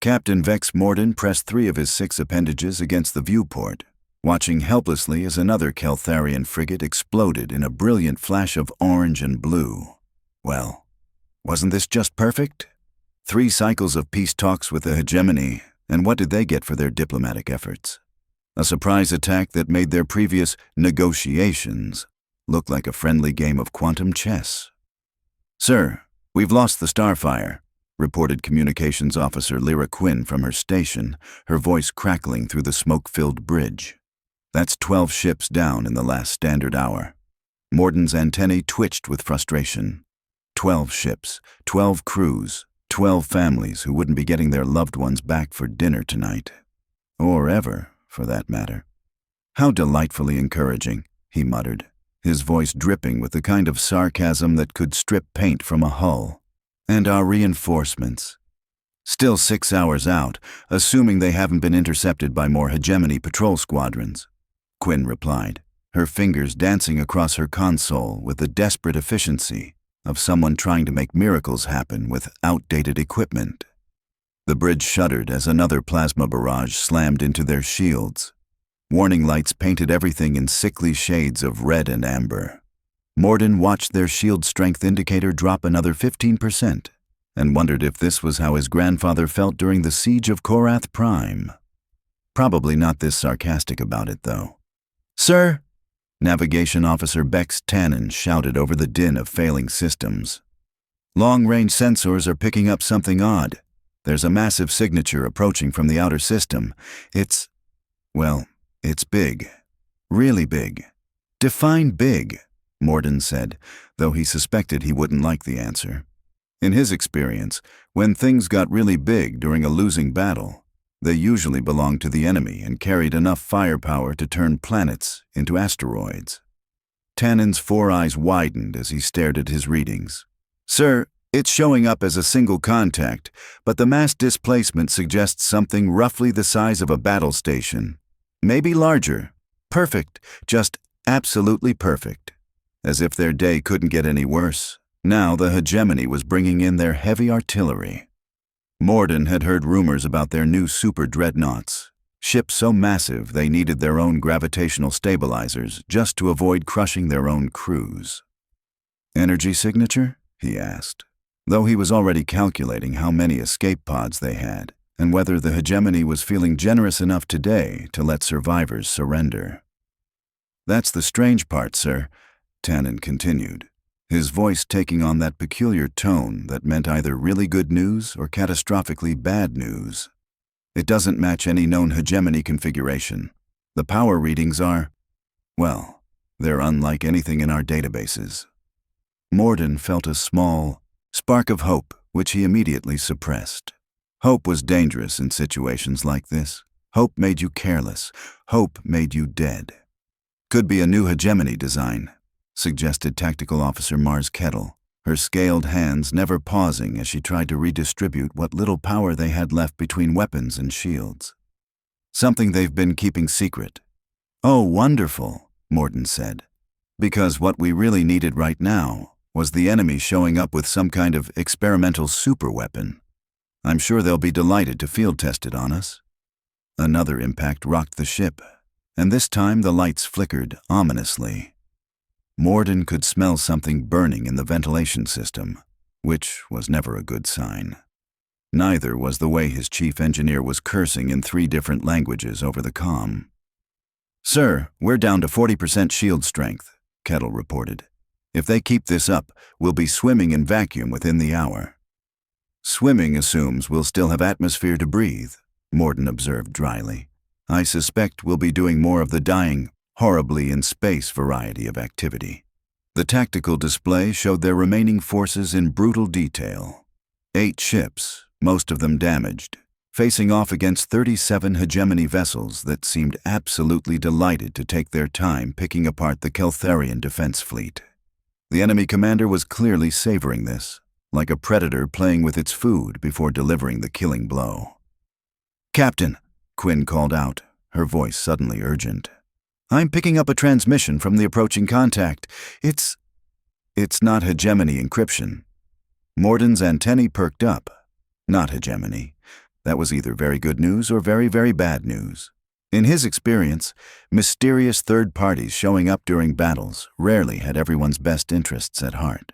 Captain Vex Mordon pressed 3 of his 6 appendages against the viewport, watching helplessly as another Keltharian frigate exploded in a brilliant flash of orange and blue. Well, wasn't this just perfect? 3 cycles of peace talks with the hegemony, and what did they get for their diplomatic efforts? A surprise attack that made their previous negotiations look like a friendly game of quantum chess. "Sir, we've lost the Starfire," reported Communications Officer Lyra Quinn from her station, her voice crackling through the smoke-filled bridge. "That's 12 ships down in the last standard hour." Mordon's antennae twitched with frustration. 12 ships, 12 crews, 12 families who wouldn't be getting their loved ones back for dinner tonight. Or ever, for that matter. "How delightfully encouraging," he muttered, his voice dripping with the kind of sarcasm that could strip paint from a hull. "And our reinforcements? Still 6 hours out, assuming they haven't been intercepted by more hegemony patrol squadrons," Quinn replied, her fingers dancing across her console with the desperate efficiency of someone trying to make miracles happen with outdated equipment. The bridge shuddered as another plasma barrage slammed into their shields. Warning lights painted everything in sickly shades of red and amber. Mordon watched their shield strength indicator drop another 15% and wondered if this was how his grandfather felt during the siege of Korath Prime. Probably not this sarcastic about it, though. "Sir!" Navigation Officer Bex Tannen shouted over the din of failing systems. "Long-range sensors are picking up something odd. There's a massive signature approaching from the outer system. It's big. Really big." "Define big," Mordon said, though he suspected he wouldn't like the answer. In his experience, when things got really big during a losing battle, they usually belonged to the enemy and carried enough firepower to turn planets into asteroids. Tannen's 4 eyes widened as he stared at his readings. "Sir, it's showing up as a single contact, but the mass displacement suggests something roughly the size of a battle station. Maybe larger. Perfect. Just absolutely perfect." As if their day couldn't get any worse, now the hegemony was bringing in their heavy artillery. Mordon had heard rumors about their new super dreadnoughts, ships so massive they needed their own gravitational stabilizers just to avoid crushing their own crews. "Energy signature?" he asked, though he was already calculating how many escape pods they had and whether the hegemony was feeling generous enough today to let survivors surrender. "That's the strange part, sir," Tannen continued, his voice taking on that peculiar tone that meant either really good news or catastrophically bad news. "It doesn't match any known hegemony configuration. The power readings are, well, they're unlike anything in our databases." Mordon felt a small spark of hope, which he immediately suppressed. Hope was dangerous in situations like this. Hope made you careless. Hope made you dead. "Could be a new hegemony design," suggested Tactical Officer Mars Kettle, her scaled hands never pausing as she tried to redistribute what little power they had left between weapons and shields. "Something they've been keeping secret." "Oh, wonderful," Mordon said, "because what we really needed right now was the enemy showing up with some kind of experimental superweapon. I'm sure they'll be delighted to field test it on us." Another impact rocked the ship, and this time the lights flickered ominously. Mordon could smell something burning in the ventilation system, which was never a good sign. Neither was the way his chief engineer was cursing in 3 different languages over the comm. "Sir, we're down to 40% shield strength," Kettle reported. "If they keep this up, we'll be swimming in vacuum within the hour." "Swimming assumes we'll still have atmosphere to breathe," Mordon observed dryly. "I suspect we'll be doing more of the dying horribly in space variety of activity." The tactical display showed their remaining forces in brutal detail. 8 ships, most of them damaged, facing off against 37 hegemony vessels that seemed absolutely delighted to take their time picking apart the Keltharian defense fleet. The enemy commander was clearly savoring this, like a predator playing with its food before delivering the killing blow. "Captain," Quinn called out, her voice suddenly urgent. "I'm picking up a transmission from the approaching contact. It's not hegemony encryption." Mordon's antennae perked up. Not hegemony. That was either very good news or very, very bad news. In his experience, mysterious third parties showing up during battles rarely had everyone's best interests at heart.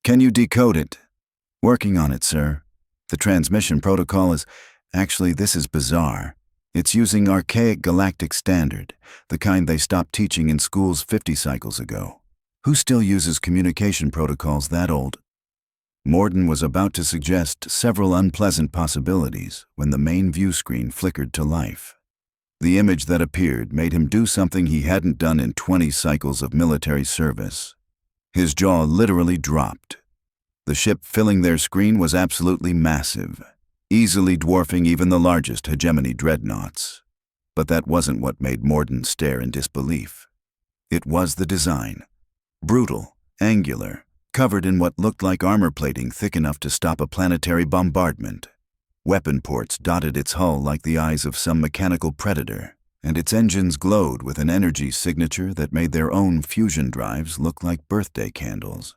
"Can you decode it?" "Working on it, sir. The transmission protocol is... Actually, this is bizarre. It's using archaic Galactic standard, the kind they stopped teaching in schools 50 cycles ago. Who still uses communication protocols that old?" Mordon was about to suggest several unpleasant possibilities when the main view screen flickered to life. The image that appeared made him do something he hadn't done in 20 cycles of military service. His jaw literally dropped. The ship filling their screen was absolutely massive, easily dwarfing even the largest hegemony dreadnoughts. But that wasn't what made Mordon stare in disbelief. It was the design. Brutal, angular, covered in what looked like armor plating thick enough to stop a planetary bombardment. Weapon ports dotted its hull like the eyes of some mechanical predator, and its engines glowed with an energy signature that made their own fusion drives look like birthday candles.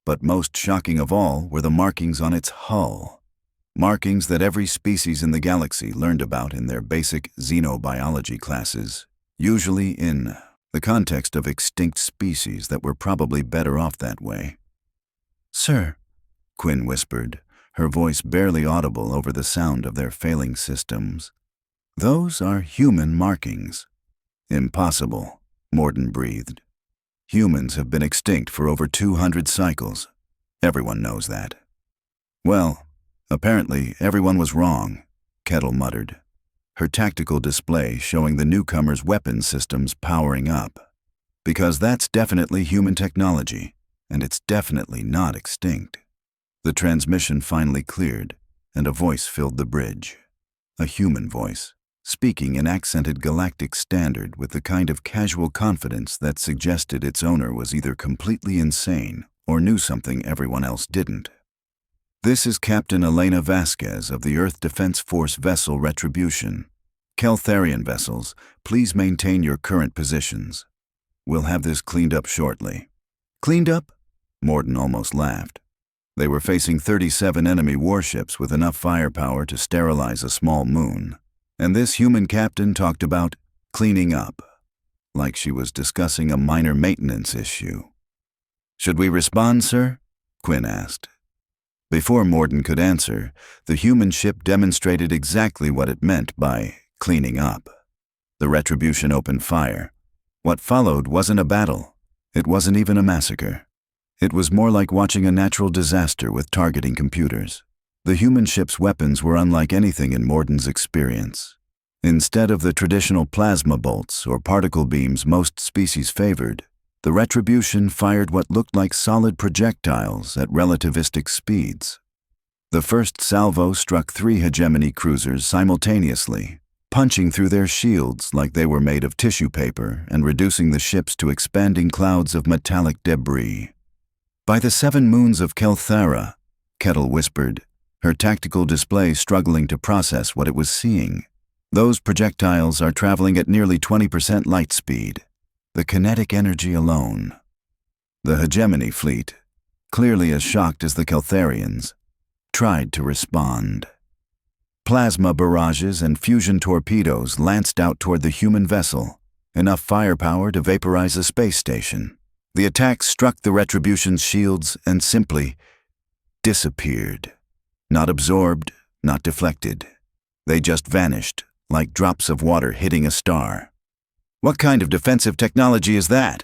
But most shocking of all were the markings on its hull. Markings that every species in the galaxy learned about in their basic xenobiology classes, usually in the context of extinct species that were probably better off that way. "Sir," Quinn whispered, her voice barely audible over the sound of their failing systems. "Those are human markings." "Impossible," Mordon breathed. "Humans have been extinct for over 200 cycles. Everyone knows that." "Well, apparently everyone was wrong," Kettle muttered, her tactical display showing the newcomers' weapon systems powering up. "Because that's definitely human technology. And it's definitely not extinct." The transmission finally cleared, and a voice filled the bridge. A human voice, speaking in accented Galactic standard with the kind of casual confidence that suggested its owner was either completely insane or knew something everyone else didn't. "This is Captain Elena Vasquez of the Earth Defense Force vessel Retribution. Keltharian vessels, please maintain your current positions. We'll have this cleaned up shortly." "Cleaned up?" Mordon almost laughed. They were facing 37 enemy warships with enough firepower to sterilize a small moon, and this human captain talked about cleaning up, like she was discussing a minor maintenance issue. "Should we respond, sir?" Quinn asked. Before Mordon could answer, the human ship demonstrated exactly what it meant by cleaning up. The Retribution opened fire. What followed wasn't a battle. It wasn't even a massacre. It was more like watching a natural disaster with targeting computers. The human ship's weapons were unlike anything in Mordon's experience. Instead of the traditional plasma bolts or particle beams most species favored, the Retribution fired what looked like solid projectiles at relativistic speeds. The first salvo struck 3 hegemony cruisers simultaneously, punching through their shields like they were made of tissue paper and reducing the ships to expanding clouds of metallic debris. "By the 7 moons of Kelthara," Kettle whispered, her tactical display struggling to process what it was seeing. "Those projectiles are traveling at nearly 20% light speed. The kinetic energy alone." The hegemony fleet, clearly as shocked as the Keltharians, tried to respond. Plasma barrages and fusion torpedoes lanced out toward the human vessel, enough firepower to vaporize a space station. The attacks struck the Retribution's shields and simply disappeared. Not absorbed, not deflected. They just vanished, like drops of water hitting a star. "What kind of defensive technology is that?"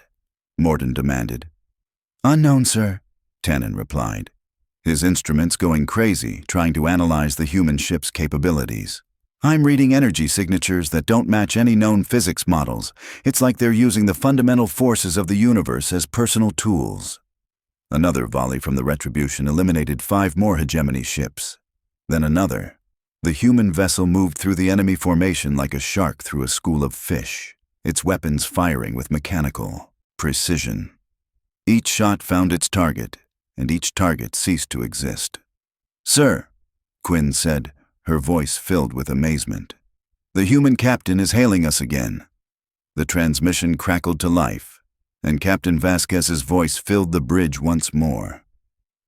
Mordon demanded. "Unknown, sir," Tannen replied, his instruments going crazy trying to analyze the human ship's capabilities. "I'm reading energy signatures that don't match any known physics models. It's like they're using the fundamental forces of the universe as personal tools." Another volley from the Retribution eliminated 5 more hegemony ships. Then another. The human vessel moved through the enemy formation like a shark through a school of fish, its weapons firing with mechanical precision. Each shot found its target, and each target ceased to exist. "Sir," Quinn said, her voice filled with amazement. "The human captain is hailing us again." The transmission crackled to life, and Captain Vasquez's voice filled the bridge once more.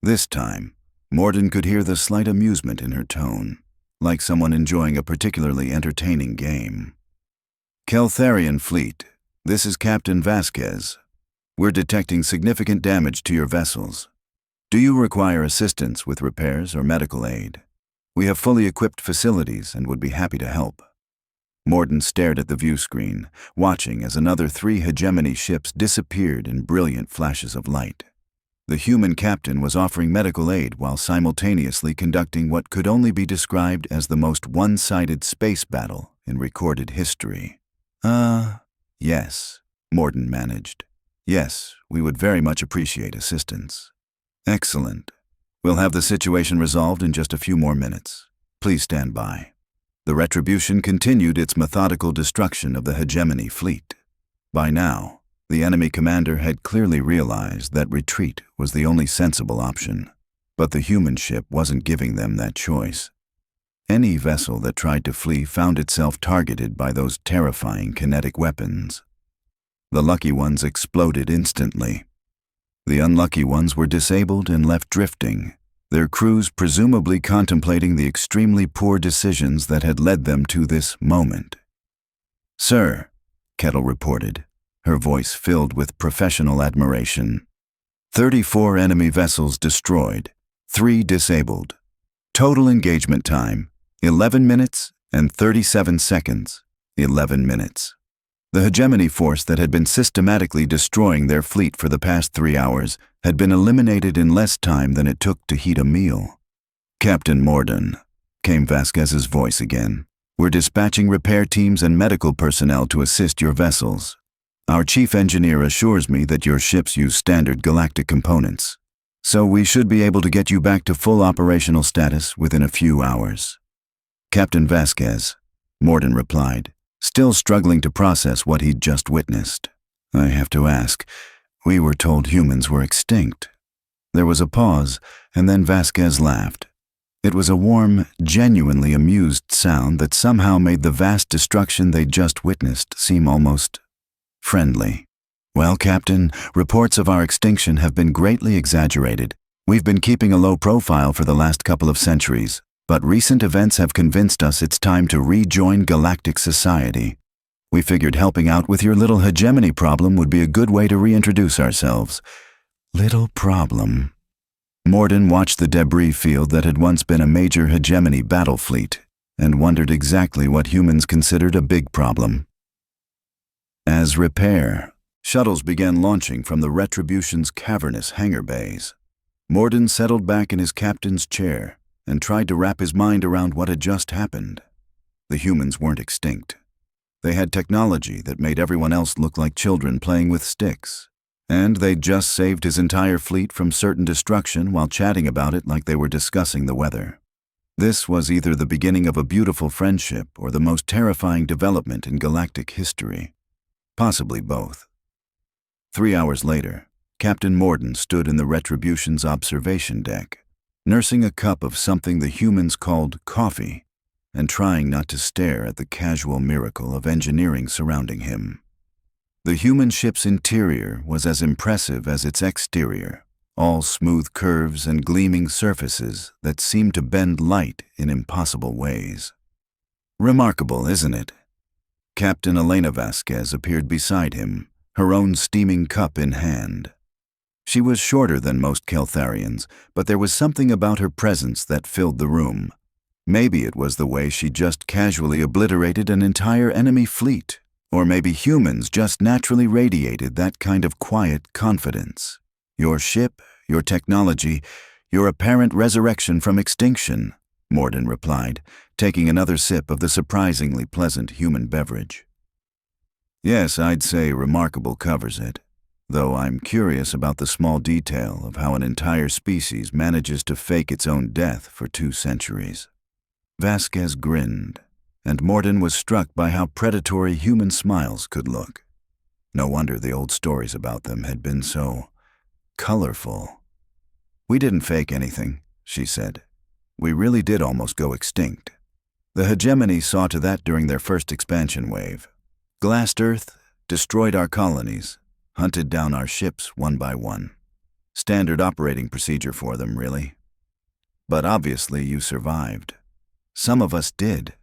This time, Mordon could hear the slight amusement in her tone. like someone enjoying a particularly entertaining game. Keltharian Fleet, this is Captain Vasquez. We're detecting significant damage to your vessels. Do you require assistance with repairs or medical aid? We have fully equipped facilities and would be happy to help. Mordon stared at the view screen, watching as another 3 hegemony ships disappeared in brilliant flashes of light. The human captain was offering medical aid while simultaneously conducting what could only be described as the most one-sided space battle in recorded history. Yes, Mordon managed. Yes, we would very much appreciate assistance. Excellent. We'll have the situation resolved in just a few more minutes. Please stand by. The Retribution continued its methodical destruction of the hegemony fleet. By now, the enemy commander had clearly realized that retreat was the only sensible option, but the human ship wasn't giving them that choice. Any vessel that tried to flee found itself targeted by those terrifying kinetic weapons. The lucky ones exploded instantly. The unlucky ones were disabled and left drifting, their crews presumably contemplating the extremely poor decisions that had led them to this moment. "Sir," Kettle reported, her voice filled with professional admiration. 34 enemy vessels destroyed, 3 disabled. Total engagement time, 11 minutes and 37 seconds, 11 minutes. The hegemony force that had been systematically destroying their fleet for the past 3 hours had been eliminated in less time than it took to heat a meal. "Captain Mordon," came Vasquez's voice again, "we're dispatching repair teams and medical personnel to assist your vessels. Our chief engineer assures me that your ships use standard Galactic components, so we should be able to get you back to full operational status within a few hours." "Captain Vasquez," Mordon replied, still struggling to process what he'd just witnessed. "I have to ask, we were told humans were extinct." There was a pause, and then Vasquez laughed. It was a warm, genuinely amused sound that somehow made the vast destruction they'd just witnessed seem almost friendly. "Well, Captain, reports of our extinction have been greatly exaggerated. We've been keeping a low profile for the last couple of centuries, but recent events have convinced us it's time to rejoin galactic society. We figured helping out with your little hegemony problem would be a good way to reintroduce ourselves." Little problem. Mordon watched the debris field that had once been a major hegemony battle fleet and wondered exactly what humans considered a big problem. As repair, shuttles began launching from the Retribution's cavernous hangar bays. Mordon settled back in his captain's chair and tried to wrap his mind around what had just happened. The humans weren't extinct. They had technology that made everyone else look like children playing with sticks, and they'd just saved his entire fleet from certain destruction while chatting about it like they were discussing the weather. This was either the beginning of a beautiful friendship or the most terrifying development in galactic history. Possibly both. 3 hours later, Captain Mordon stood in the Retribution's observation deck, nursing a cup of something the humans called coffee, and trying not to stare at the casual miracle of engineering surrounding him. The human ship's interior was as impressive as its exterior, all smooth curves and gleaming surfaces that seemed to bend light in impossible ways. "Remarkable, isn't it?" Captain Elena Vasquez appeared beside him, her own steaming cup in hand. She was shorter than most Keltharians, but there was something about her presence that filled the room. Maybe it was the way she just casually obliterated an entire enemy fleet, or maybe humans just naturally radiated that kind of quiet confidence. "Your ship, your technology, your apparent resurrection from extinction," Mordon replied, taking another sip of the surprisingly pleasant human beverage. "Yes, I'd say remarkable covers it. Though I'm curious about the small detail of how an entire species manages to fake its own death for 2 centuries. Vasquez grinned, and Mordon was struck by how predatory human smiles could look. No wonder the old stories about them had been so colorful. "We didn't fake anything," she said. "We really did almost go extinct. The hegemony saw to that during their first expansion wave. Glassed Earth, destroyed our colonies, hunted down our ships one by one. Standard operating procedure for them, really. But obviously you survived. Some of us did.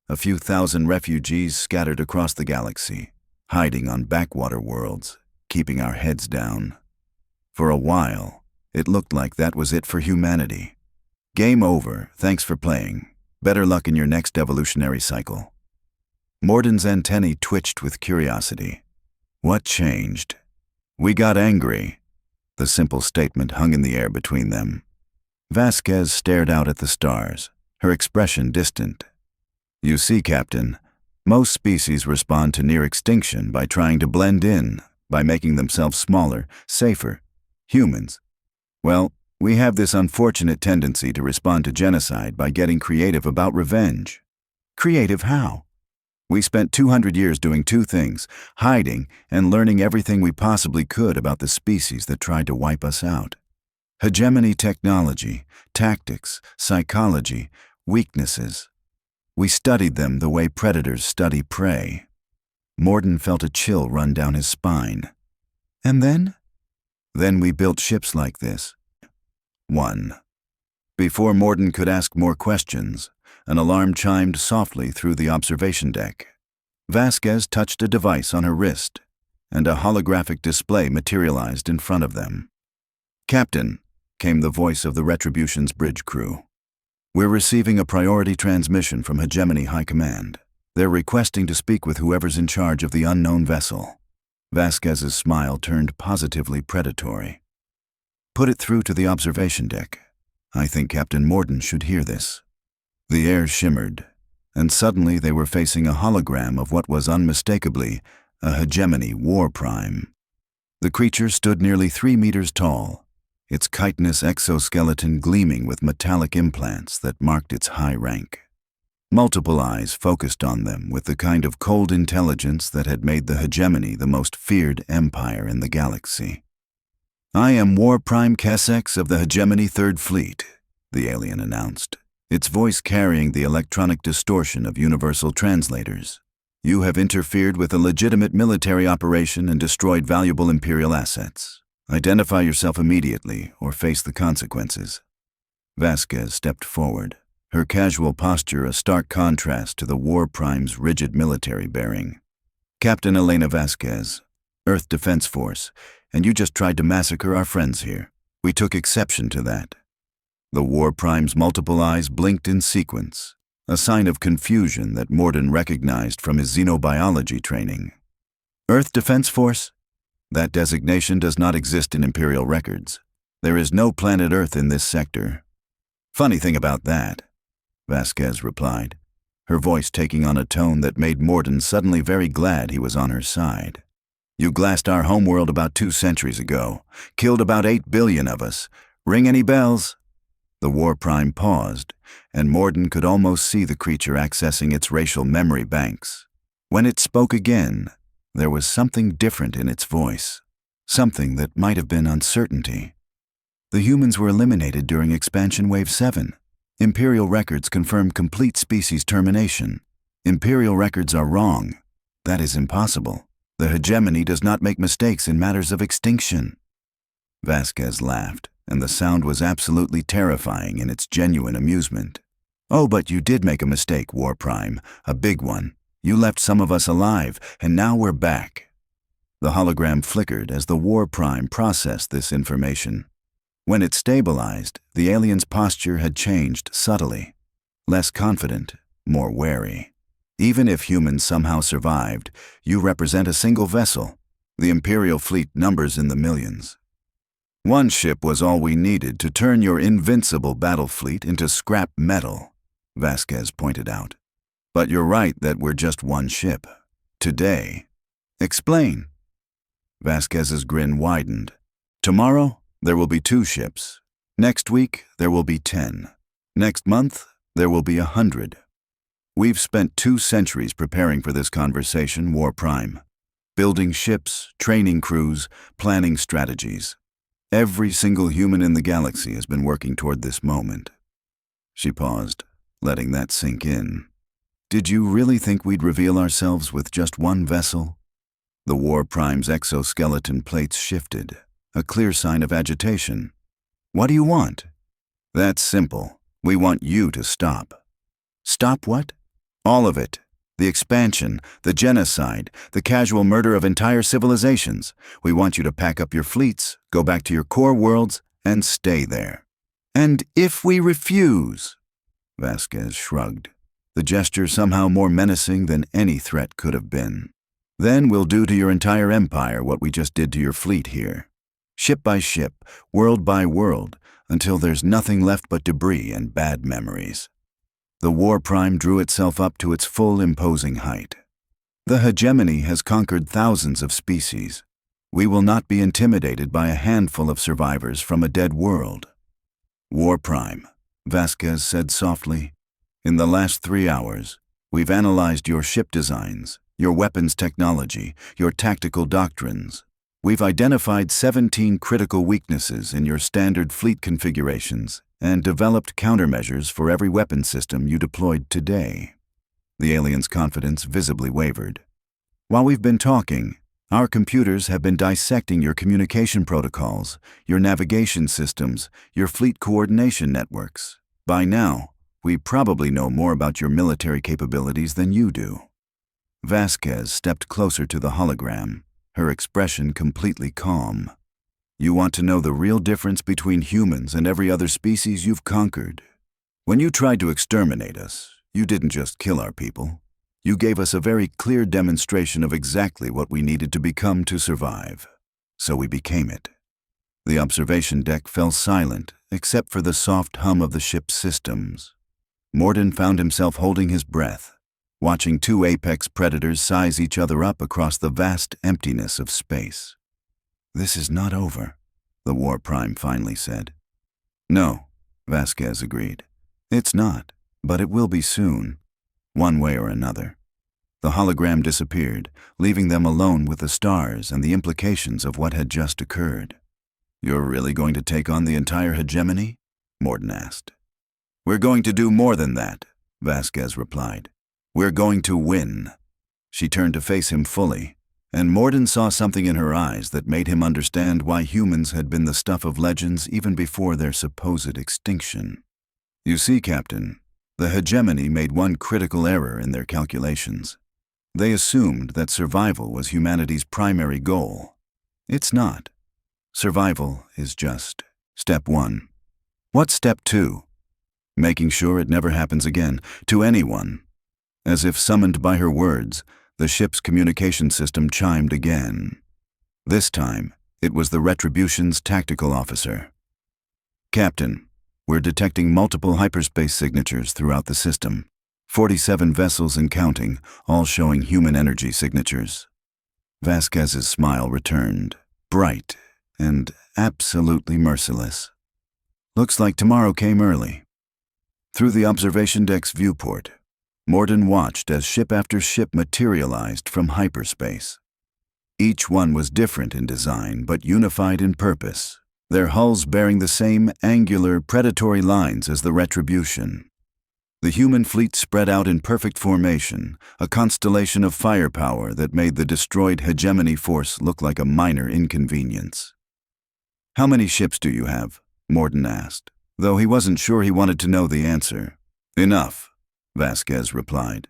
A few thousand refugees scattered across the galaxy, hiding on backwater worlds, keeping our heads down. For a while, it looked like that was it for humanity. Game over, thanks for playing. Better luck in your next evolutionary cycle. Mordon's antennae twitched with curiosity. What changed? We got angry. The simple statement hung in the air between them. Vasquez stared out at the stars, her expression distant. You see, Captain, most species respond to near extinction by trying to blend in, by making themselves smaller, safer. Humans. Well, we have this unfortunate tendency to respond to genocide by getting creative about revenge. Creative how? We spent 200 years doing two things, hiding and learning everything we possibly could about the species that tried to wipe us out. Hegemony technology, tactics, psychology, weaknesses. We studied them the way predators study prey. Mordon felt a chill run down his spine. And then? Then we built ships like this. 1. Before Mordon could ask more questions, an alarm chimed softly through the observation deck. Vasquez touched a device on her wrist, and a holographic display materialized in front of them. Captain, came the voice of the Retribution's bridge crew. We're receiving a priority transmission from Hegemony High Command. They're requesting to speak with whoever's in charge of the unknown vessel. Vasquez's smile turned positively predatory. Put it through to the observation deck. I think Captain Mordon should hear this. The air shimmered, and suddenly they were facing a hologram of what was unmistakably a Hegemony war prime. The creature stood nearly 3 meters tall, its chitinous exoskeleton gleaming with metallic implants that marked its high rank. Multiple eyes focused on them with the kind of cold intelligence that had made the Hegemony the most feared empire in the galaxy. I am War Prime Kessex of the Hegemony Third Fleet, the alien announced, its voice carrying the electronic distortion of universal translators. You have interfered with a legitimate military operation and destroyed valuable Imperial assets. Identify yourself immediately or face the consequences. Vasquez stepped forward, her casual posture a stark contrast to the War Prime's rigid military bearing. Captain Elena Vasquez, Earth Defense Force, and you just tried to massacre our friends here. We took exception to that. The War Prime's multiple eyes blinked in sequence, a sign of confusion that Mordon recognized from his xenobiology training. Earth Defense Force? That designation does not exist in Imperial records. There is no planet Earth in this sector. Funny thing about that, Vasquez replied, her voice taking on a tone that made Mordon suddenly very glad he was on her side. You glassed our homeworld about 2 centuries ago, killed about 8 billion of us. Ring any bells? The War Prime paused, and Mordon could almost see the creature accessing its racial memory banks. When it spoke again, there was something different in its voice, something that might have been uncertainty. The humans were eliminated during Expansion Wave 7. Imperial records confirm complete species termination. Imperial records are wrong. That is impossible. The Hegemony does not make mistakes in matters of extinction. Vasquez laughed, and the sound was absolutely terrifying in its genuine amusement. Oh, but you did make a mistake, War Prime, a big one. You left some of us alive, and now we're back. The hologram flickered as the War Prime processed this information. When it stabilized, the alien's posture had changed subtly. Less confident, more wary. Even if humans somehow survived, you represent a single vessel. The Imperial fleet numbers in the millions. One ship was all we needed to turn your invincible battle fleet into scrap metal, Vasquez pointed out. But you're right that we're just one ship. Today. Explain. Vasquez's grin widened. Tomorrow, there will be 2 ships. Next week, there will be 10. Next month, there will be 100. We've spent 2 centuries preparing for this conversation, War Prime. Building ships, training crews, planning strategies. Every single human in the galaxy has been working toward this moment. She paused, letting that sink in. Did you really think we'd reveal ourselves with just one vessel? The War Prime's exoskeleton plates shifted, a clear sign of agitation. What do you want? That's simple. We want you to stop. Stop what? All of it. The expansion, the genocide, the casual murder of entire civilizations. We want you to pack up your fleets, go back to your core worlds, and stay there. And if we refuse, Vasquez shrugged, the gesture somehow more menacing than any threat could have been. Then we'll do to your entire empire what we just did to your fleet here. Ship by ship, world by world, until there's nothing left but debris and bad memories. The war prime drew itself up to its full imposing height. The hegemony has conquered thousands of species. We will not be intimidated by a handful of survivors from a dead world. War prime, Vasquez said softly. In the last 3 hours, we've analyzed your ship designs, your weapons technology, your tactical doctrines. We've identified 17 critical weaknesses in your standard fleet configurations and developed countermeasures for every weapon system you deployed today. The alien's confidence visibly wavered. While we've been talking, our computers have been dissecting your communication protocols, your navigation systems, your fleet coordination networks. By now, we probably know more about your military capabilities than you do. Vasquez stepped closer to the hologram, her expression completely calm. You want to know the real difference between humans and every other species you've conquered. When you tried to exterminate us, you didn't just kill our people. You gave us a very clear demonstration of exactly what we needed to become to survive. So we became it. The observation deck fell silent, except for the soft hum of the ship's systems. Mordon found himself holding his breath, watching 2 apex predators size each other up across the vast emptiness of space. This is not over, the war prime finally said. No, Vasquez agreed. It's not, but it will be soon, one way or another. The hologram disappeared, leaving them alone with the stars and the implications of what had just occurred. You're really going to take on the entire hegemony? Mordon asked. We're going to do more than that, Vasquez replied. We're going to win. She turned to face him fully, and Mordon saw something in her eyes that made him understand why humans had been the stuff of legends even before their supposed extinction. You see, Captain, the hegemony made one critical error in their calculations. They assumed that survival was humanity's primary goal. It's not. Survival is just step 1. What's step 2? Making sure it never happens again, to anyone. As if summoned by her words, the ship's communication system chimed again. This time, it was the Retribution's tactical officer. Captain, we're detecting multiple hyperspace signatures throughout the system. 47 vessels and counting, all showing human energy signatures. Vasquez's smile returned, bright and absolutely merciless. Looks like tomorrow came early. Through the observation deck's viewport, Mordon watched as ship after ship materialized from hyperspace. Each one was different in design but unified in purpose, their hulls bearing the same angular, predatory lines as the Retribution. The human fleet spread out in perfect formation, a constellation of firepower that made the destroyed hegemony force look like a minor inconvenience. How many ships do you have? Mordon asked, though he wasn't sure he wanted to know the answer. Enough, Vasquez replied.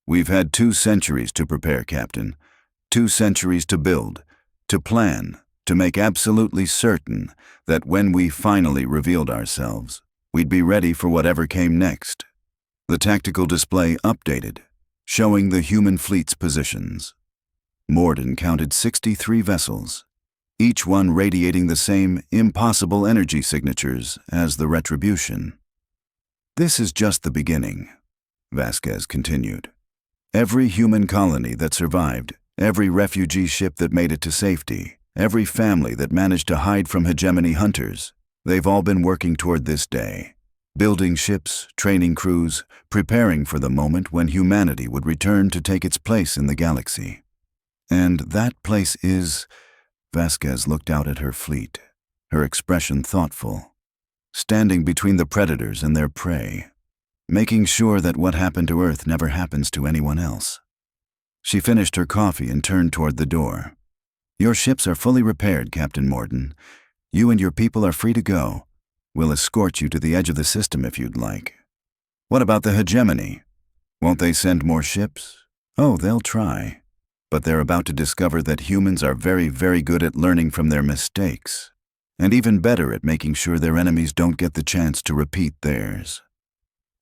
We've had 2 centuries to prepare, Captain. 2 centuries to build, to plan, to make absolutely certain that when we finally revealed ourselves, we'd be ready for whatever came next. The tactical display updated, showing the human fleet's positions. Mordon counted 63 vessels, each one radiating the same impossible energy signatures as the Retribution. This is just the beginning, Vasquez continued. Every human colony that survived, every refugee ship that made it to safety, every family that managed to hide from hegemony hunters, they've all been working toward this day. Building ships, training crews, preparing for the moment when humanity would return to take its place in the galaxy. And that place is... Vasquez looked out at her fleet, her expression thoughtful, standing between the predators and their prey, making sure that what happened to Earth never happens to anyone else. She finished her coffee and turned toward the door. Your ships are fully repaired, Captain Mordon. You and your people are free to go. We'll escort you to the edge of the system if you'd like. What about the hegemony? Won't they send more ships? Oh, they'll try. But they're about to discover that humans are very, very good at learning from their mistakes, and even better at making sure their enemies don't get the chance to repeat theirs.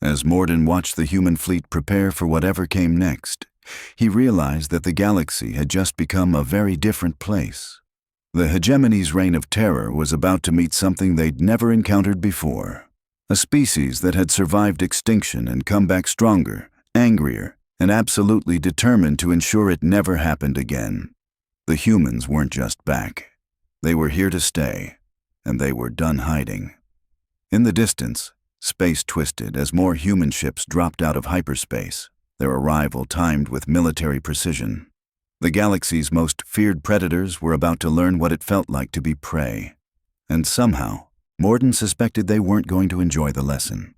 As Mordon watched the human fleet prepare for whatever came next, he realized that the galaxy had just become a very different place. The hegemony's reign of terror was about to meet something they'd never encountered before. A species that had survived extinction and come back stronger, angrier, and absolutely determined to ensure it never happened again. The humans weren't just back. They were here to stay, and they were done hiding. In the distance, space twisted as more human ships dropped out of hyperspace, their arrival timed with military precision. The galaxy's most feared predators were about to learn what it felt like to be prey. And somehow, Mordon suspected they weren't going to enjoy the lesson.